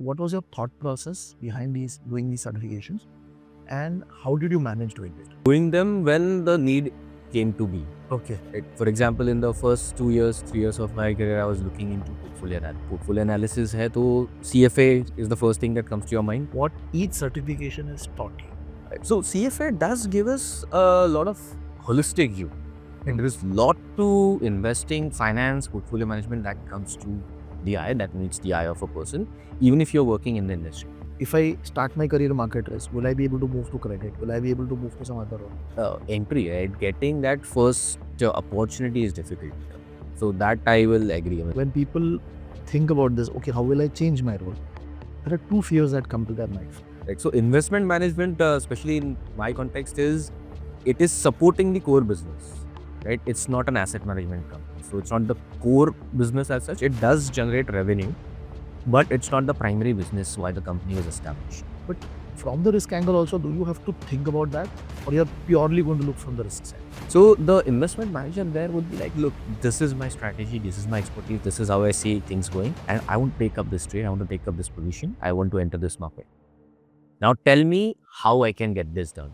what was your thought process behind doing these certifications, and how did you manage doing it? Doing them when the need came to be. Okay. Right? For example, in the first 2 years, 3 years of my career, I was looking into portfolio analysis. है तो CFA is the first thing that comes to your mind. What each certification is taught you? Right? So CFA does give us a lot of holistic view. And there is a lot to investing, finance, portfolio management that comes to the eye, that meets the eye of a person, even if you're working in the industry. If I start my career market risk, will I be able to move to credit? Will I be able to move to some other role? Entry, right? Getting that first opportunity is difficult. So that I will agree with. When people think about this, okay, how will I change my role? There are two fears that come to their mind. Right. So investment management, especially in my context, it is supporting the core business. Right? It's not an asset management company. So it's not the core business as such. It does generate revenue, but it's not the primary business why the company was established. But from the risk angle also, do you have to think about that, or you're purely going to look from the risk side? So the investment manager there would be like, look, this is my strategy, this is my expertise, this is how I see things going, and I want to take up this trade, I want to take up this position, I want to enter this market. Now tell me how I can get this done.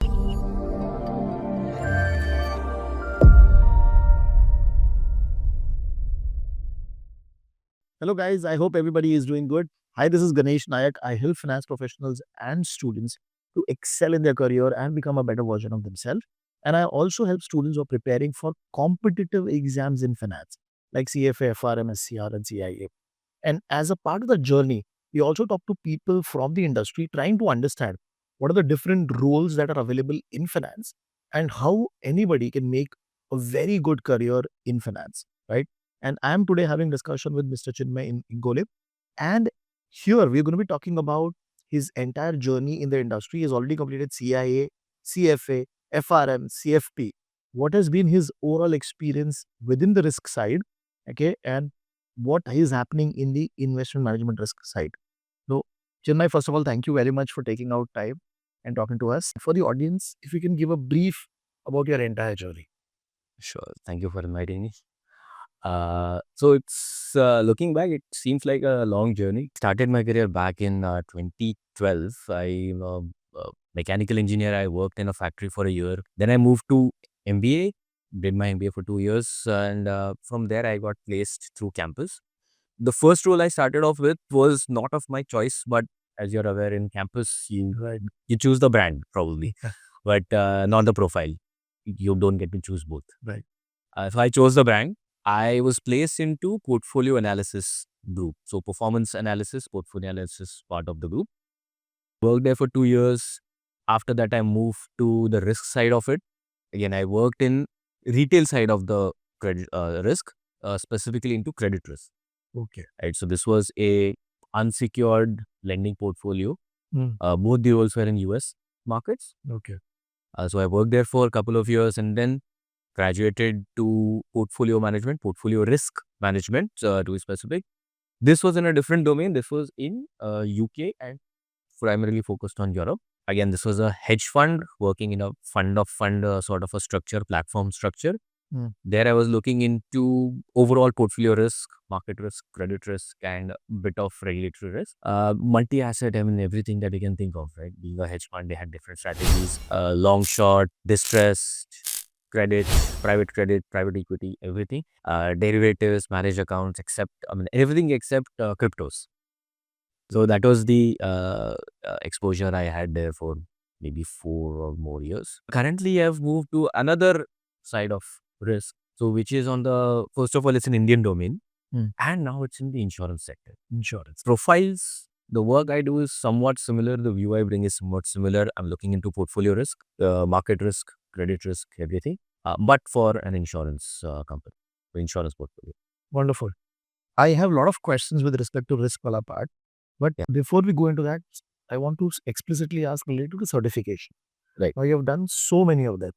Hello guys, I hope everybody is doing good. Hi, this is Ganesh Nayak. I help finance professionals and students to excel in their career and become a better version of themselves. And I also help students who are preparing for competitive exams in finance, like CFA, FRM, SCR, and CIA. And as a part of the journey, we also talk to people from the industry trying to understand what are the different roles that are available in finance and how anybody can make a very good career in finance, right? And I am today having discussion with Mr. Chinmay in Ingole. And here we're going to be talking about his entire journey in the industry. He's already completed CIA, CFA, FRM, CFP. What has been his overall experience within the risk side, okay, and what is happening in the investment management risk side. So, Chinmay, first of all, thank you very much for taking out time and talking to us. For the audience, if you can give a brief about your entire journey. Sure. Thank you for inviting me. So it's looking back, it seems like a long journey. Started my career back in 2012. I'm a mechanical engineer. I worked in a factory for a year. Then I moved to MBA, did my MBA for 2 years, and from there I got placed through campus. The first role I started off with was not of my choice, but as you're aware, in campus you choose the brand probably, but not the profile. You don't get to choose both. Right. So I chose the brand. I was placed into portfolio analysis group. So performance analysis, portfolio analysis part of the group. Worked there for 2 years. After that, I moved to the risk side of it. Again, I worked in retail side of the credit risk, specifically into credit risk. Okay. Right. So this was a unsecured lending portfolio. Both the roles were in US markets. Okay. So I worked there for a couple of years and then graduated to portfolio management, portfolio risk management to be specific. This was in a different domain. This was in UK and primarily focused on Europe. Again, this was a hedge fund working in a fund of fund sort of a structure, platform structure. There I was looking into overall portfolio risk, market risk, credit risk, and a bit of regulatory risk. Multi-asset, I mean, everything that you can think of, right? Being a hedge fund, they had different strategies, long, short, distressed, credit, private equity, everything. Derivatives, managed accounts, everything except cryptos. So that was the exposure I had there for maybe 4 or more years. Currently, I've moved to another side of risk. So which is on the, first of all, it's an Indian domain. And now it's in the insurance sector. Insurance. Profiles, the work I do is somewhat similar. The view I bring is somewhat similar. I'm looking into portfolio risk, market risk, credit risk, everything. But for an insurance company, insurance portfolio. Wonderful. I have a lot of questions with respect to risk wala part. But before we go into that, I want to explicitly ask related to certification. Right. Now you have done so many of them.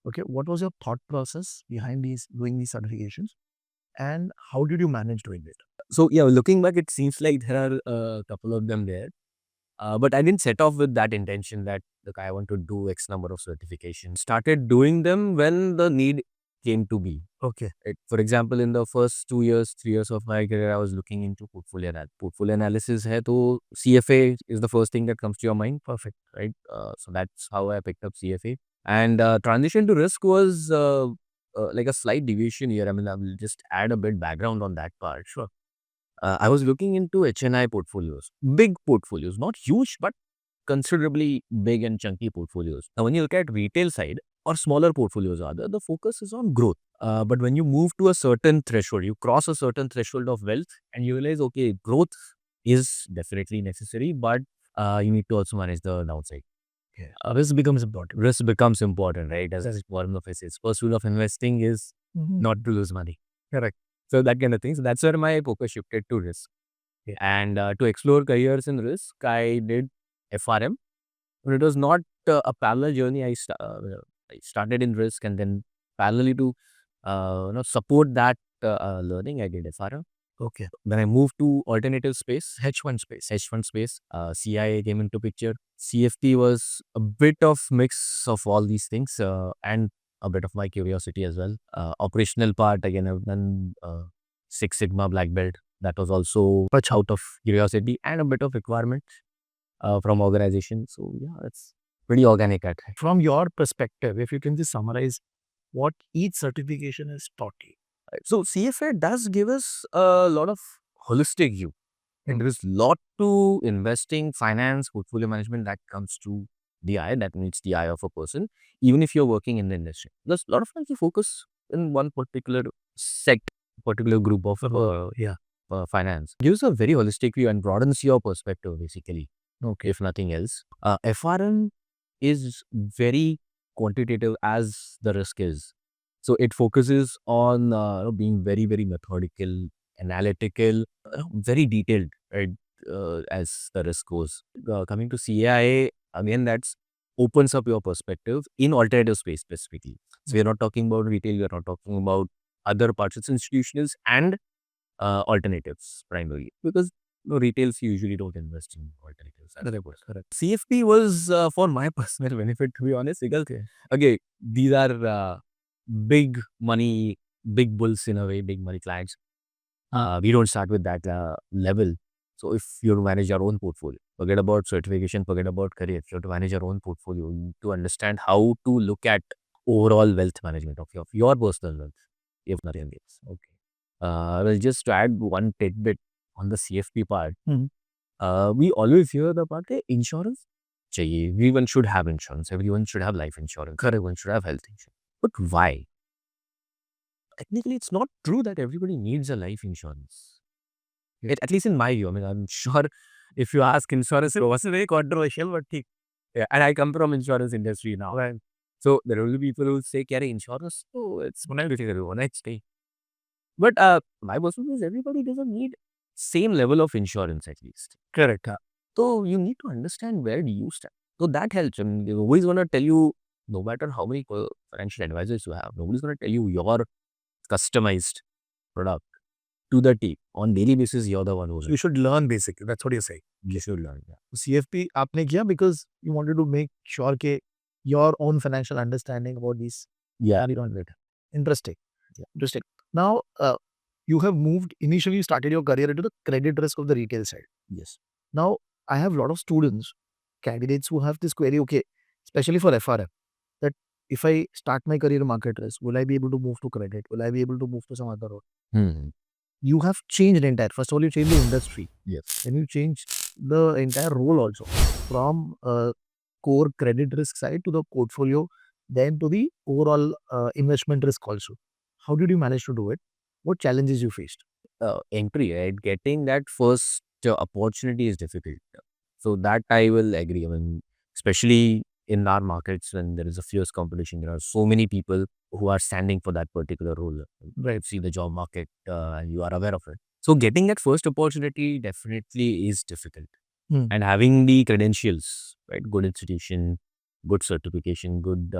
Okay. What was your thought process behind doing these certifications? And how did you manage doing it? So yeah, looking back, it seems like there are a couple of them there. But I didn't set off with that intention that, look, I want to do X number of certifications. Started doing them when the need came to be. Okay. For example, in the first 2 years, 3 years of my career, I was looking into portfolio analysis. Hai, to CFA is the first thing that comes to your mind. Perfect, right? So that's how I picked up CFA. And transition to risk was like a slight deviation here. I mean, I will just add a bit background on that part. Sure. I was looking into HNI portfolios, big portfolios, not huge, but considerably big and chunky portfolios. Now, when you look at retail side or smaller portfolios, rather, the focus is on growth. But when you move to a certain threshold, you cross a certain threshold of wealth and you realize, okay, growth is definitely necessary, but you need to also manage the downside. Yeah. Risk becomes important. Risk becomes important, right? As Warren Buffett says, first rule of investing is not to lose money. Correct. So that kind of thing. So that's where my focus shifted to risk. Yeah. And to explore careers in risk, I did FRM. But it was not a parallel journey. I started in risk and then parallelly to support that learning, I did FRM. Okay. Then I moved to alternative space, Hedge fund space. CIA came into picture. CFP was a bit of mix of all these things and a bit of my curiosity as well. Operational part, again, I've done Six Sigma Black Belt. That was also much out of curiosity and a bit of requirement from organization. So yeah, it's pretty organic at times. From your perspective, if you can just summarize what each certification has taught you. So CFA does give us a lot of holistic view. And there is a lot to investing, finance, portfolio management that comes to the eye, that meets the eye of a person, even if you're working in the industry. There's a lot of times you focus in one particular particular group of finance. Gives a very holistic view and broadens your perspective, basically, if nothing else. FRM is very quantitative as the risk is. So it focuses on being very, very methodical, analytical, very detailed, right, as the risk goes. Coming to CAIA, again, that's opens up your perspective in alternative space specifically. So we're not talking about retail, we're not talking about other parts. It's institutionals and alternatives primarily, because retails usually don't invest in alternatives. Correct. CFP was for my personal benefit, to be honest, because okay, these are big money, big bulls in a way, big money clients. We don't start with that level. So if you manage your own portfolio, forget about certification, forget about career. If you have to manage your own portfolio, you need to understand how to look at overall wealth management of your personal wealth, if nothing else. Okay. Well, just to add one tidbit on the CFP part, we always hear the part, insurance. Everyone should have insurance. Everyone should have life insurance. Everyone should have health insurance. But why? Technically, it's not true that everybody needs a life insurance. At least in my view. I mean, I'm sure if you ask insurance, it's very controversial, but yeah, and I come from insurance industry now. Right. So there will be people who say, carry insurance. Oh, it's one night stay. But my personal view is everybody doesn't need same level of insurance at least. Correct. So you need to understand where do you stand. So that helps. I mean, they're always going to tell you, no matter how many financial advisors you have, nobody's going to tell you your customized product to the T. On daily basis, you're the one who's. So you should learn basically. That's what you're saying. You should learn. Yeah. CFP आपने किया because you wanted to make sure that your own financial understanding about these. Yeah. Interesting. Yeah. Interesting. Now, you have moved, initially started your career into the credit risk of the retail side. Yes. Now, I have a lot of students, candidates who have this query, okay, especially for FRM, that if I start my career in market risk, will I be able to move to credit? Will I be able to move to some other role? You have changed the entire, first of all, you change the industry. Yes. Then you change the entire role also from core credit risk side to the portfolio, then to the overall investment risk also. How did you manage to do it? What challenges you faced? Entry, right? Getting that first opportunity is difficult. So that I will agree. I mean, especially in our markets when there is a fierce competition, there are so many people who are standing for that particular role. Right. See the job market and you are aware of it. So getting that first opportunity definitely is difficult. And having the credentials, right? Good institution, good certification, good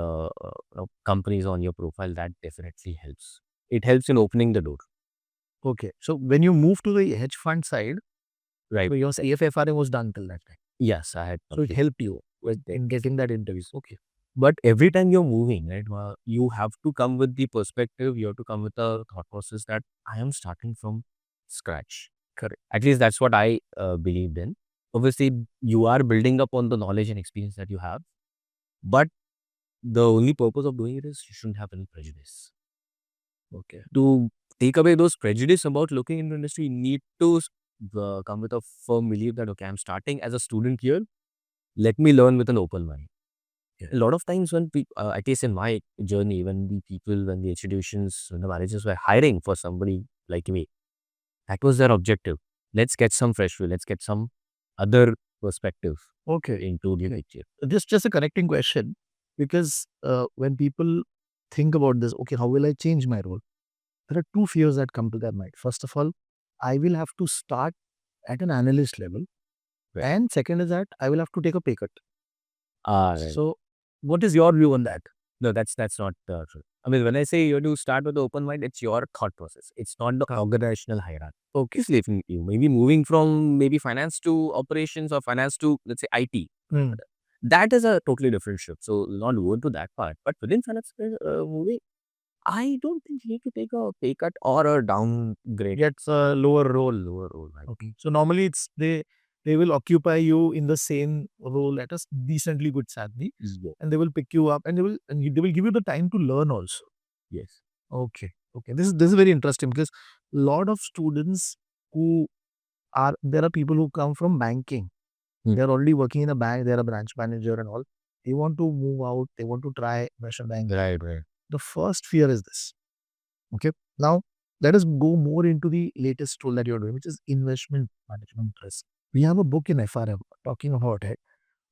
companies on your profile, that definitely helps. It helps in opening the door. Okay. So when you move to the hedge fund side, right? So your CFA was done till that time. Yes, I had. So it helped you in getting that interview. Okay. But every time you're moving, right, you have to come with the perspective, you have to come with a thought process that I am starting from scratch. Correct. At least that's what I believed in. Obviously, you are building up on the knowledge and experience that you have, but the only purpose of doing it is you shouldn't have any prejudice. Okay. To take away those prejudice about looking into industry, you need to come with a firm belief that, okay, I'm starting as a student here. Let me learn with an open mind. Yeah. A lot of times when people, at least in my journey, when the people, when the institutions, when the managers were hiring for somebody like me, that was their objective. Let's get some fresh view. Let's get some other perspective into the picture. Just a connecting question, because when people think about this, okay, how will I change my role? There are two fears that come to their mind. First of all, I will have to start at an analyst level, Right. and second is that I will have to take a pay cut. Right. So, what is your view on that? No, that's not true. I mean, when I say you have to start with the open mind, it's your thought process. It's not the organizational hierarchy. Okay, so if you may be moving from maybe finance to operations or finance to, let's say, IT, that is a totally different shift. So, not go into that part. But within finance moving, I don't think you need to take a pay cut or a downgrade. Gets a lower role. Right? Okay. So normally it's they will occupy you in the same role at a decently good salary, Yeah. and they will pick you up, and they will give you the time to learn also. Yes. Okay. Okay. This is very interesting, because a lot of students who there are people who come from banking. They're already working in a bank. They're a branch manager and all. They want to move out. They want to try investment banking. Right. The first fear is this. Okay. Now, let us go more into the latest tool that you're doing, which is investment management risk. We have a book in FRM talking about it.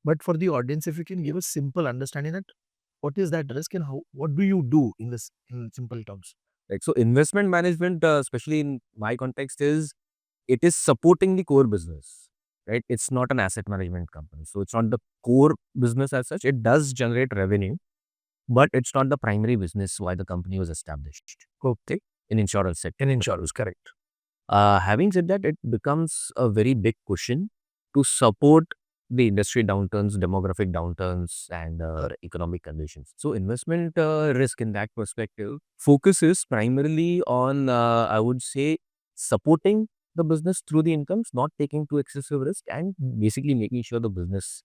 But for the audience, if you can give a simple understanding that what is that risk and what do you do in this in simple terms? Like, so investment management, especially in my context, it is supporting the core business, right? It's not an asset management company. So it's not the core business as such. It does generate revenue, but it's not the primary business why the company was established. Okay. In insurance sector. In insurance, correct. Having said that, it becomes a very big cushion to support the industry downturns, demographic downturns, and economic conditions. So, investment risk in that perspective focuses primarily on, I would say, supporting the business through the incomes, not taking too excessive risk, and basically making sure the business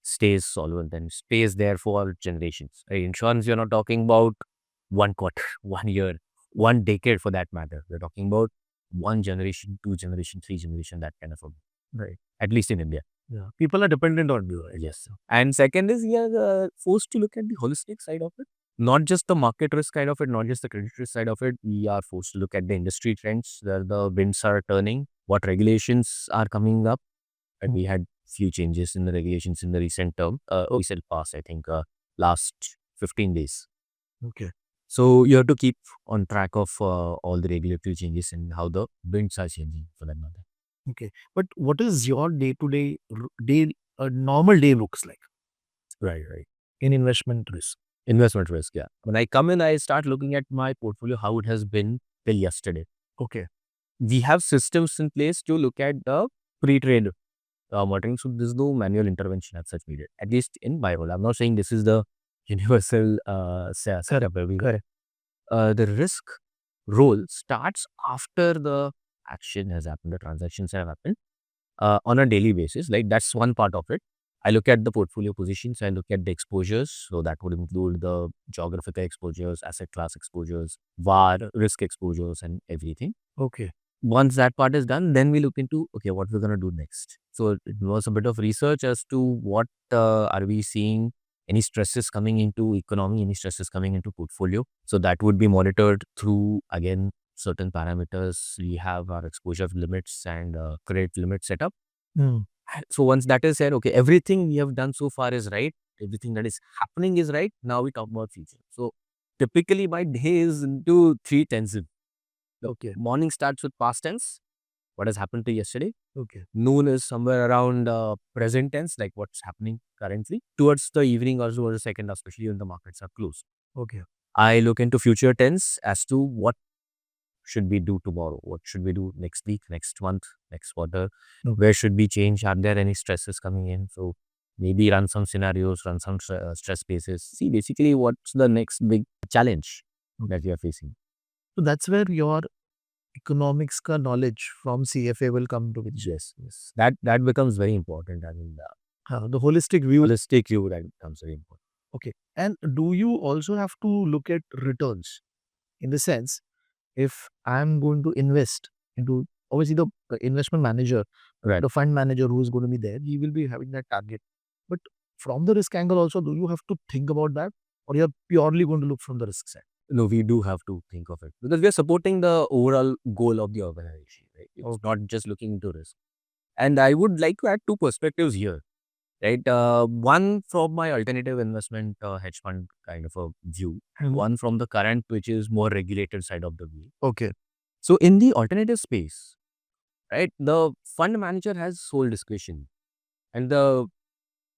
stays solvent and stays there for generations. Insurance, you're not talking about 1 quarter, 1 year, 1 decade for that matter. We're talking about 1 generation, 2 generation, 3 generation, that kind of a, right? At least in India. Yeah. People are dependent on you, right? Yes. And second is, we are forced to look at the holistic side of it, not just the market risk side of it, not just the credit risk side of it. We are forced to look at the industry trends, where the winds are turning, what regulations are coming up. And we had few changes in the regulations in the recent recent past, I think, last 15 days. Okay. So you have to keep on track of all the regulatory changes and how the winds are changing for that matter. Okay. But what is your day, a normal day looks like Right. in investment risk? Investment risk, yeah. When I come in, I start looking at my portfolio, how it has been till yesterday. Okay. We have systems in place to look at the pre-trade monitoring. So there's no manual intervention as such needed, at least in my role. I'm not saying this is the universal setup everywhere. The risk role starts after the action has happened, the transactions have happened on a daily basis. Like, that's one part of it. I look at the portfolio positions, I look at the exposures. So that would include the geographical exposures, asset class exposures, VAR, risk exposures, and everything. Okay. Once that part is done, then we look into, okay, what we're going to do next. So it was a bit of research as to what are we seeing, any stresses coming into economy, any stresses coming into portfolio. So that would be monitored through, again, certain parameters. We have our exposure limits and credit limit set up. So once that is said, okay, everything we have done so far is right, everything that is happening is right. Now we talk about future. So typically my day is into three tenses. Okay. Morning starts with past tense, what has happened to yesterday. Okay. Noon is somewhere around present tense, like what's happening currently. Towards the evening or towards the second, especially when the markets are closed. Okay. I look into future tense as to what should we do tomorrow, what should we do next week, next month, next quarter, where should we change, are there any stresses coming in. So maybe run some scenarios, run some stress cases, see basically what's the next big challenge that you are facing. So that's where your economics ka knowledge from CFA will come to which Yes, yes. That becomes very important. I mean, the holistic view. holistic view that becomes very important. Okay. And do you also have to look at returns? In the sense, if I'm going to invest into, obviously the investment manager, Right. the fund manager who's going to be there, he will be having that target. But from the risk angle also, do you have to think about that? Or you're purely going to look from the risk side? No, we do have to think of it because we are supporting the overall goal of the organization, right? It's not just looking into risk. And I would like to add two perspectives here, right? One from my alternative investment hedge fund kind of a view, and one from the current, which is more regulated side of the view. Okay. So in the alternative space, right, the fund manager has sole discretion, and the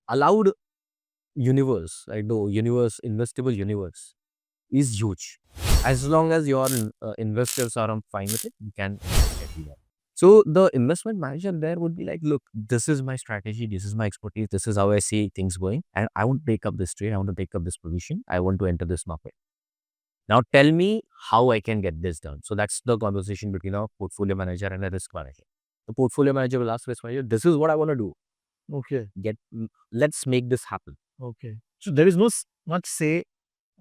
allowed universe, right, the investable universe is huge. As long as your investors are fine with it, you can invest everywhere. So the investment manager there would be like, look, this is my strategy, this is my expertise, this is how I see things going, and I want to take up this trade, I want to take up this position, I want to enter this market. Now tell me how I can get this done. So that's the conversation between a portfolio manager and a risk manager. The portfolio manager will ask risk manager, this is what I want to do. Okay. Let's make this happen. Okay. So there is no much say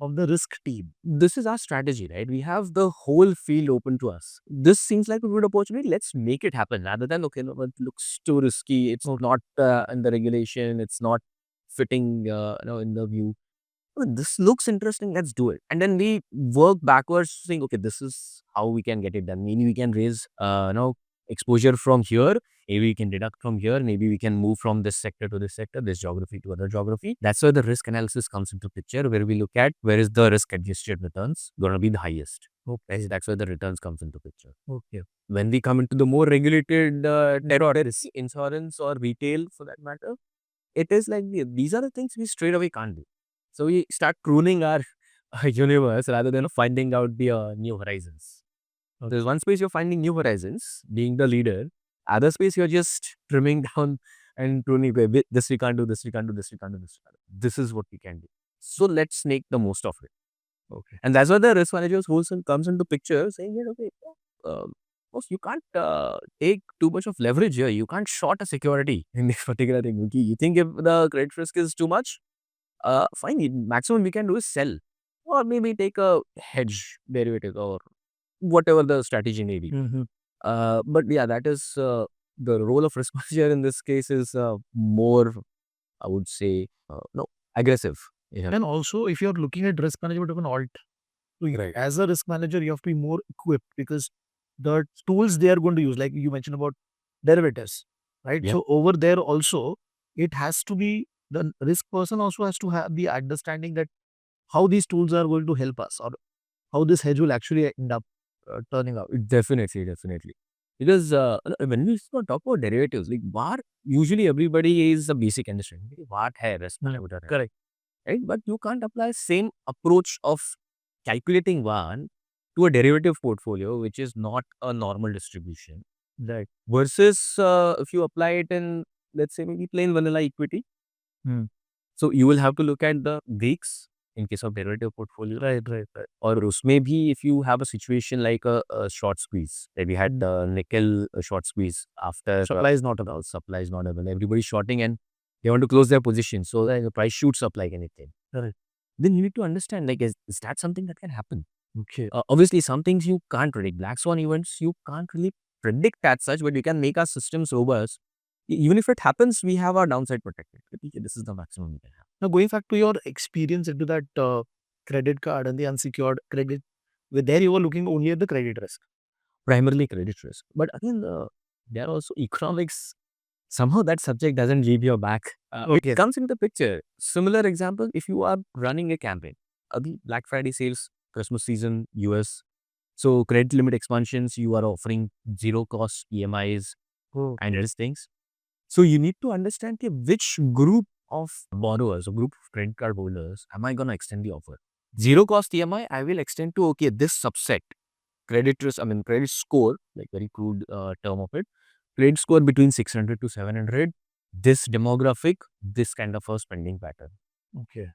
of the risk team. This is our strategy, right? We have the whole field open to us. This seems like a good opportunity. Let's make it happen rather than, okay, no, it looks too risky. It's not in the regulation. It's not fitting, in the view. Oh, this looks interesting. Let's do it. And then we work backwards, saying, okay, this is how we can get it done. Maybe we can raise, exposure from here. Maybe we can deduct from here. Maybe we can move from this sector to this sector, this geography to other geography. That's where the risk analysis comes into picture, where we look at where is the risk adjusted returns going to be the highest. Okay. That's where the returns comes into picture. Okay. When we come into the more regulated territory, insurance or retail for that matter, it is like these are the things we straight away can't do. So we start pruning our universe rather than finding out the new horizons. There's one space you're finding new horizons, being the leader. Other space you're just trimming down and pruning. This we can't do, this we can't do, this we can't do, this we can't do. This is what we can do. So let's make the most of it. Okay. And that's where the risk manager's whole comes into picture, saying, okay, you can't take too much of leverage here. You can't short a security in this particular thing. You think if the credit risk is too much, fine, maximum we can do is sell or maybe take a hedge derivative or whatever the strategy may be. But yeah, that is the role of risk manager in this case is more, I would say, aggressive. Yeah. And also, if you're looking at risk management of an alt, Right. as a risk manager, you have to be more equipped because the tools they are going to use, like you mentioned about derivatives, right? Yeah. So over there also, it has to be the risk person also has to have the understanding that how these tools are going to help us or how this hedge will actually end up turning out. Definitely, definitely. Because when we talk about derivatives, like VAR, usually everybody is a basic understanding. VAR hai, risk manager hai, Correct. right? But you can't apply same approach of calculating VAR to a derivative portfolio, which is not a normal distribution. Right. Versus if you apply it in, let's say, maybe plain vanilla equity. So you will have to look at the Greeks in case of derivative portfolio. Right. Or usme bhi, if you have a situation like a short squeeze, that we had the nickel short squeeze after Supply is not available. supply is not available. Everybody's shorting and they want to close their position. So the price shoots up like anything. Correct. Then you need to understand, like, is that something that can happen? Okay. Obviously, some things you can't predict. Black swan events, you can't really predict as such, but you can make our systems robust. Even if it happens, we have our downside protected. Okay, this is the maximum we can have. Now, going back to your experience into that credit card and the unsecured credit, with there you were looking only at the credit risk. Primarily credit risk. But again, there are also economics. Somehow that subject doesn't leave your back. Okay. It comes into the picture. Similar example, if you are running a campaign, Black Friday sales, Christmas season, US. So credit limit expansions, you are offering zero cost EMIs and other things. So you need to understand which group of borrowers or group of credit card holders am I going to extend the offer. Zero cost EMI, I will extend to, okay, this subset. Credit risk, credit score, like very crude term of it. Credit score between 600 to 700. this demographic, this kind of a spending pattern. Okay.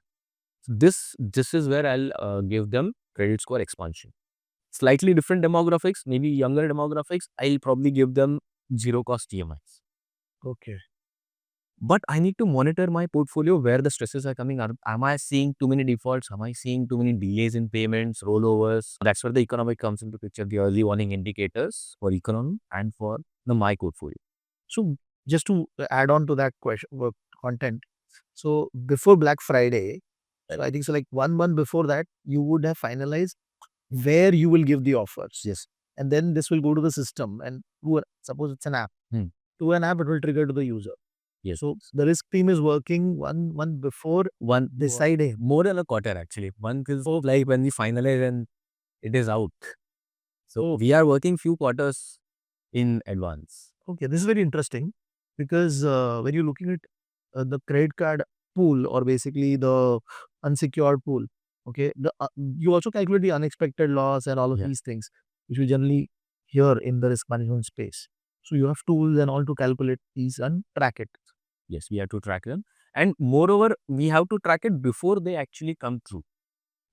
So this is where I'll give them credit score expansion. Slightly different demographics, maybe younger demographics, I'll probably give them zero cost EMIs. Okay. But I need to monitor my portfolio where the stresses are coming. Am I seeing too many defaults? Am I seeing too many delays in payments, rollovers? That's where the economic comes into picture, the early warning indicators for economy and for the my portfolio. So just to add on to that question content, so before Black Friday, so I think so like 1 month before that, you would have finalized where you will give the offers. Yes. And then this will go to the system and suppose it's an app. Hmm. To an app, it will trigger to the user. Yes. So the risk team is working 1 month before One deciding. more than a quarter actually. One is like when we finalize and it is out. So we are working few quarters in advance. Okay, this is very interesting because when you're looking at the credit card pool or basically the unsecured pool, okay, you also calculate the unexpected loss and all of Yeah. these things, which we generally hear in the risk management space. So you have tools and all to calculate these and track it. Yes, we have to track them. And moreover, we have to track it before they actually come through.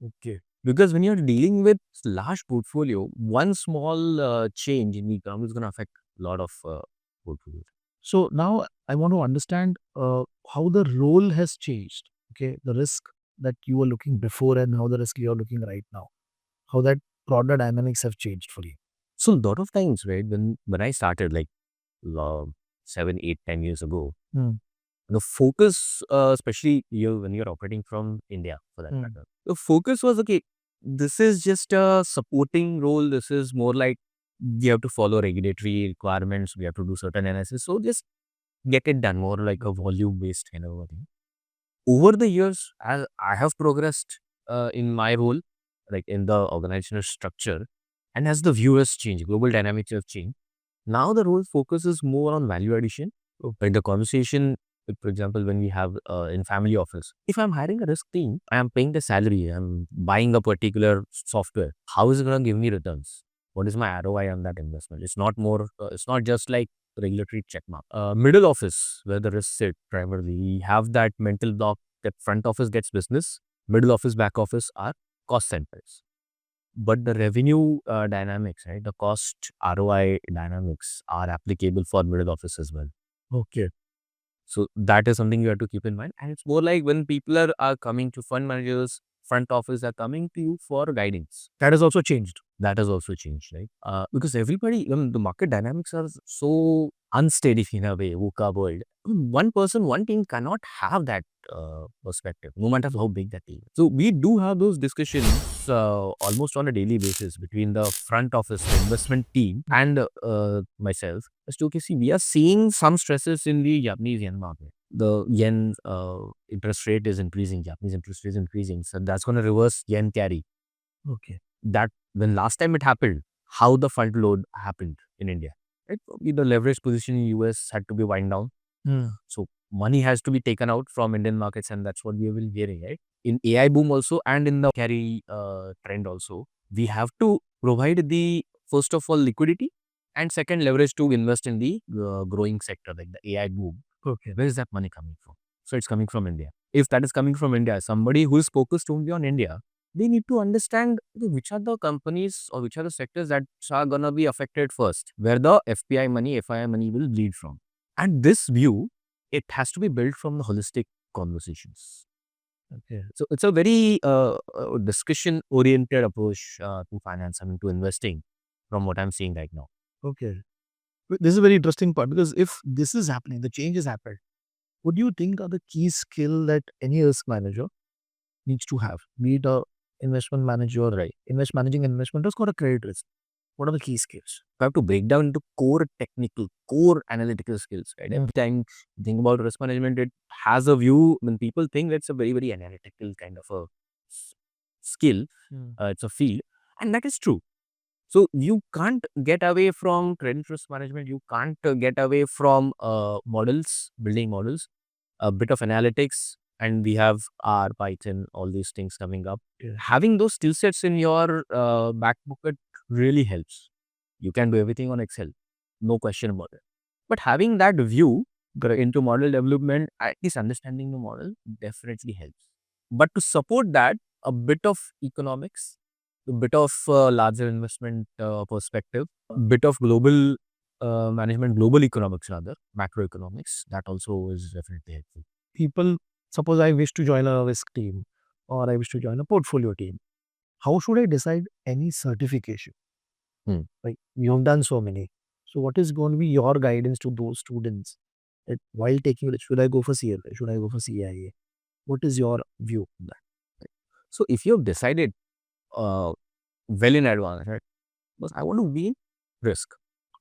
Okay. Because when you're dealing with large portfolio, one small change in the income is going to affect a lot of portfolios. So now I want to understand how the role has changed. Okay, the risk that you were looking before and how the risk you are looking right now. How that broader dynamics have changed for you. So a lot of times, right, when I started like uh, 7, 8, 10 years ago, the focus, especially when you're operating from India for that matter, the focus was okay. This is just a supporting role. This is more like we have to follow regulatory requirements. We have to do certain analysis. So just get it done, more like a volume based kind of a thing. Over the years, as I have progressed in my role, like in the organizational structure, and as the viewers change, global dynamics have changed. Now the role focuses more on value addition. Like the conversation, like, for example, when we have in family office, if I'm hiring a risk team, I am paying the salary, I'm buying a particular software. How is it going to give me returns? What is my ROI on that investment? It's not more. It's not just like regulatory check mark. Middle office, where the risks sit primarily, we have that mental block that front office gets business, middle office, back office are cost centers. But the revenue dynamics, right, the cost ROI dynamics are applicable for middle office as well. Okay. So that is something you have to keep in mind. And it's more like when people are coming to fund managers, front office are coming to you for guidance. That has also changed. That has also changed, right? Because everybody, the market dynamics are so unsteady in a way, VUCA world. One person, one team cannot have that perspective, no matter how big that team is. So we do have those discussions almost on a daily basis between the front office, the investment team, and myself. As to, okay, see, we are seeing some stresses in the Japanese yen market. The yen interest rate is increasing, Japanese interest rate is increasing. So that's going to reverse yen carry. Okay. That when last time it happened, how the fund load happened in India. Right? Probably the leverage position in US had to be wind down. So money has to be taken out from Indian markets, and that's what we will be hearing, right? In AI boom also, and in the carry trend also, we have to provide the first of all liquidity, and second leverage to invest in the growing sector like the AI boom. Okay. Where is that money coming from? So it's coming from India. If that is coming from India, somebody who is focused only on India, they need to understand which are the companies or which are the sectors that are going to be affected first, where the FPI money, FII money will bleed from. And this view, it has to be built from the holistic conversations. Okay. So it's a very discussion-oriented approach to finance, I mean, to investing from what I'm seeing right now. Okay. This is a very interesting part because if this is happening, the change has happened. What do you think are the key skill that any risk manager needs to have? Be it a investment manager, Right. managing investment risk or a credit risk. What are the key skills? I have to break down into core technical, core analytical skills. Right? Every time you think about risk management, it has a view. When people think that's a very, very analytical kind of a skill, it's a field, and that is true. So you can't get away from credit risk management. You can't get away from models, building models, a bit of analytics, and we have R, Python, all these things coming up. Yeah. Having those skill sets in your back pocket really helps. You can do everything on Excel, no question about it. But having that view into model development, at least understanding the model definitely helps. But to support that, a bit of economics, a bit of larger investment perspective, a bit of global management, global economics rather, macroeconomics, that also is definitely helpful. People, suppose I wish to join a risk team or I wish to join a portfolio team. How should I decide any certification? Like you have done so many. So what is going to be your guidance to those students that while taking it, should I go for CFA? Should I go for CAIA? What is your view on that? So if you have decided uh, well in advance, right? Because I want to be in risk.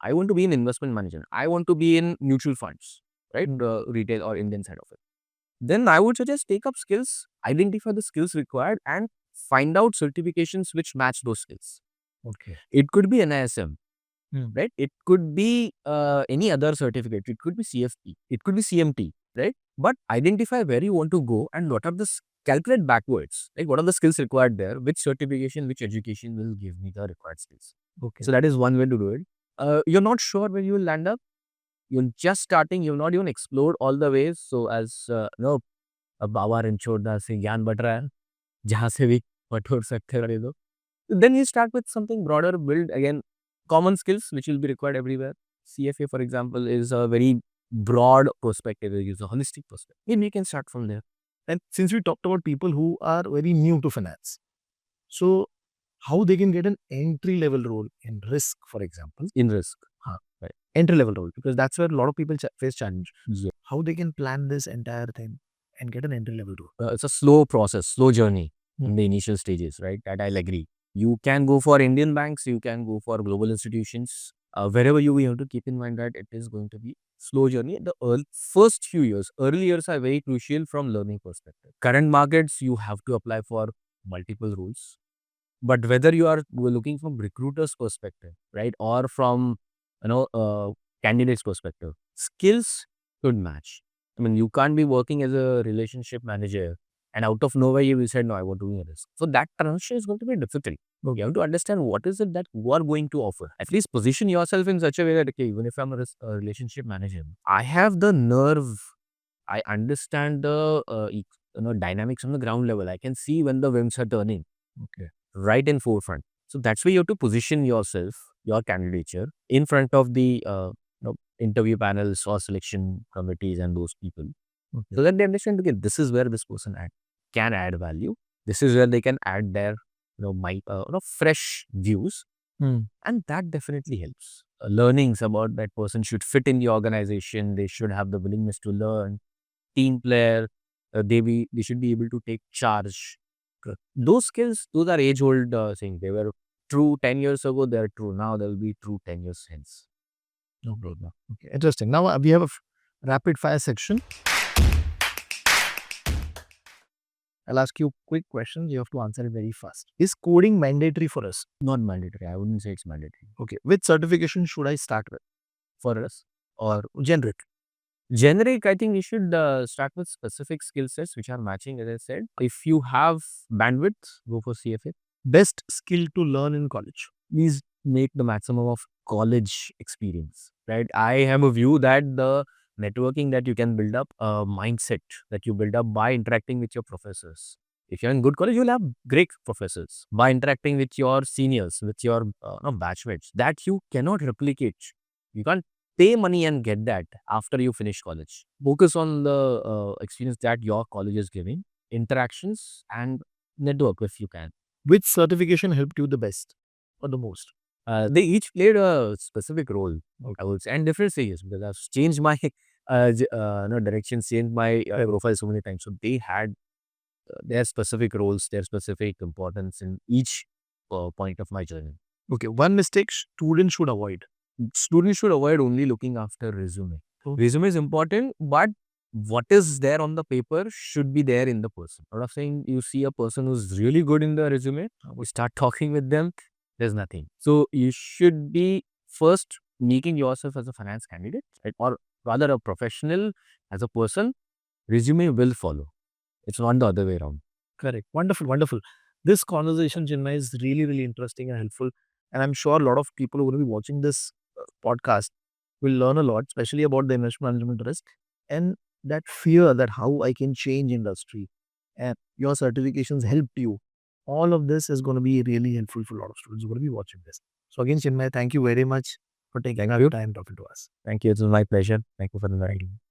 I want to be in investment management. I want to be in mutual funds, right? The retail or Indian side of it. Then I would suggest take up skills, identify the skills required, and find out certifications which match those skills. Okay. It could be NISM, Hmm. right? It could be any other certificate. It could be CFP. It could be CMT, right? But identify where you want to go and what are the calculate backwards, like what are the skills required there, which certification, which education will give me the required skills. Okay. So that is one way to do it. You're not sure where you will land up. You're just starting. You've not even explored all the ways. So as अब बाबा रणछोड़दास से ज्ञान but रहा है, जहाँ से भी बटोर सकते हो दो. Then you start with something broader, build again common skills which will be required everywhere. CFA, for example, is a very broad perspective. It is a holistic perspective. And you can start from there. And since we talked about people who are very new to finance, so how they can get an entry level role in risk, for example, In risk. right? Entry level role, because that's where a lot of people face challenge. Yeah. How they can plan this entire thing and get an entry level role. It's a slow process, slow journey Hmm. in the initial stages, right? That I'll agree. You can go for Indian banks, you can go for global institutions. Wherever you have to keep in mind that it is going to be slow journey. The first few years, early years are very crucial from learning perspective. Current markets, you have to apply for multiple roles. But whether you are looking from recruiter's perspective, right, or from candidate's perspective, skills should match. I mean, you can't be working as a relationship manager and out of nowhere you will say, no, I want to do this. So that transition is going to be difficult. You have to understand what is it that you are going to offer. At least position yourself in such a way that, okay, even if I'm a relationship manager, I have the nerve, I understand the dynamics on the ground level. I can see when the winds are turning. Okay. Right in forefront. So that's where you have to position yourself, your candidature, in front of the interview panels or selection committees and those people. Okay. So that they understand, okay, this is where this person can add value. This is where they can add their fresh views. And that definitely helps. Learnings about that person should fit in the organization. They should have the willingness to learn. Team player, they should be able to take charge. Those skills, those are age-old things. They were true 10 years ago, they're true now, they'll be true 10 years hence. No problem. Okay, interesting. Now we have a rapid fire section. I'll ask you quick questions. You have to answer it very fast. Is coding mandatory for us? Not mandatory. I wouldn't say it's mandatory. Okay. Which certification should I start with? For us, Or generic? generic, I think we should start with specific skill sets which are matching, as I said. If you have bandwidth, go for CFA. Best skill to learn in college? Please make the maximum of college experience, right? I have a view that the networking that you can build up, a mindset that you build up by interacting with your professors. If you're in good college, you'll have great professors. By interacting with your seniors, with your batchmates, that you cannot replicate. You can't pay money and get that after you finish college. Focus on the experience that your college is giving, interactions, and network if you can. Which certification helped you the best or the most? They each played a specific role, I would say, and different stages because I've changed my direction, changed my profile so many times. So they had their specific roles, their specific importance in each point of my journey. Okay. One mistake students should avoid. Students should avoid only looking after resume. Okay. Resume is important, but what is there on the paper should be there in the person. Not of saying you see a person who's really good in the resume, we start talking with them, there's nothing. So you should be first making yourself as a finance candidate, right? Or rather a professional as a person. Resume will follow. It's not the other way around. Correct. Wonderful, wonderful. This conversation, Chinmay, is really, really interesting and helpful. And I'm sure a lot of people who will be watching this podcast will learn a lot, especially about the investment management risk. and that fear that how I can change industry, and your certifications helped you. All of this is going to be really helpful for a lot of students who are going to be watching this. So again, Chinmay, thank you very much for taking out your time talking to us. Thank you. It was my pleasure. Thank you for inviting me.